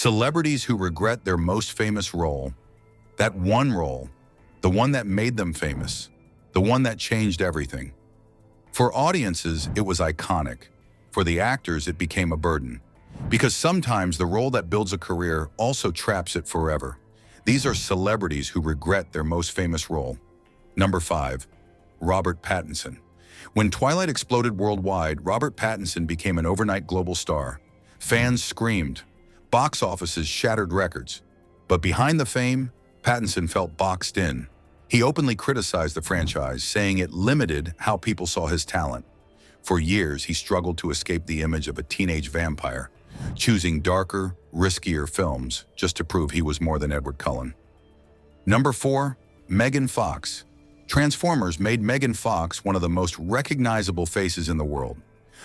Celebrities who regret their most famous role, that one role, the one that made them famous, the one that changed everything. For audiences, it was iconic. For the actors, it became a burden. Because sometimes the role that builds a career also traps it forever. These are celebrities who regret their most famous role. Number 5. Robert Pattinson. When Twilight exploded worldwide, Robert Pattinson became an overnight global star. Fans screamed. Box offices shattered records. But behind the fame, Pattinson felt boxed in. He openly criticized the franchise, saying it limited how people saw his talent. For years, he struggled to escape the image of a teenage vampire, choosing darker, riskier films just to prove he was more than Edward Cullen. Number 4. Megan Fox. Transformers made Megan Fox one of the most recognizable faces in the world,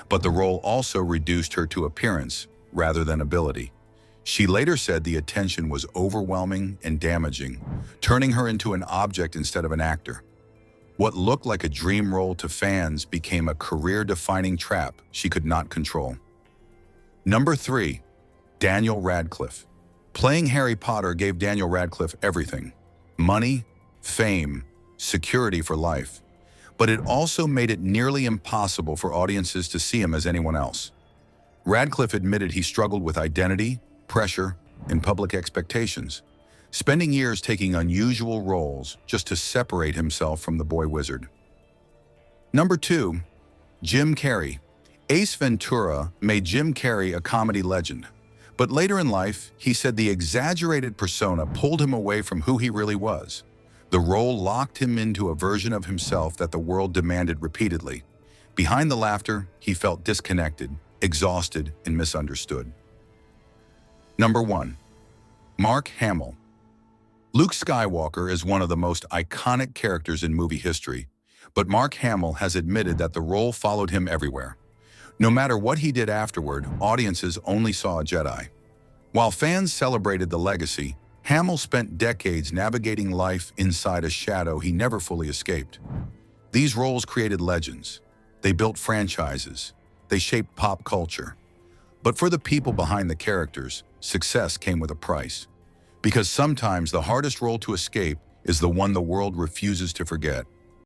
but the role also reduced her to appearance rather than ability. She later said the attention was overwhelming and damaging, turning her into an object instead of an actor. What looked like a dream role to fans became a career-defining trap she could not control. Number 3. Daniel Radcliffe. Playing Harry Potter gave Daniel Radcliffe everything: money, fame, security for life. But it also made it nearly impossible for audiences to see him as anyone else. Radcliffe admitted he struggled with identity, pressure, and public expectations, spending years taking unusual roles just to separate himself from the boy wizard. Number 2. Jim Carrey. Ace Ventura made Jim Carrey a comedy legend, but later in life, he said the exaggerated persona pulled him away from who he really was. The role locked him into a version of himself that the world demanded repeatedly. Behind the laughter, he felt disconnected, exhausted, and misunderstood. Number 1. Mark Hamill. Luke Skywalker is one of the most iconic characters in movie history, but Mark Hamill has admitted that the role followed him everywhere. No matter what he did afterward, audiences only saw a Jedi. While fans celebrated the legacy, Hamill spent decades navigating life inside a shadow he never fully escaped. These roles created legends. They built franchises. They shaped pop culture. But for the people behind the characters, success came with a price. Because sometimes the hardest role to escape is the one the world refuses to forget.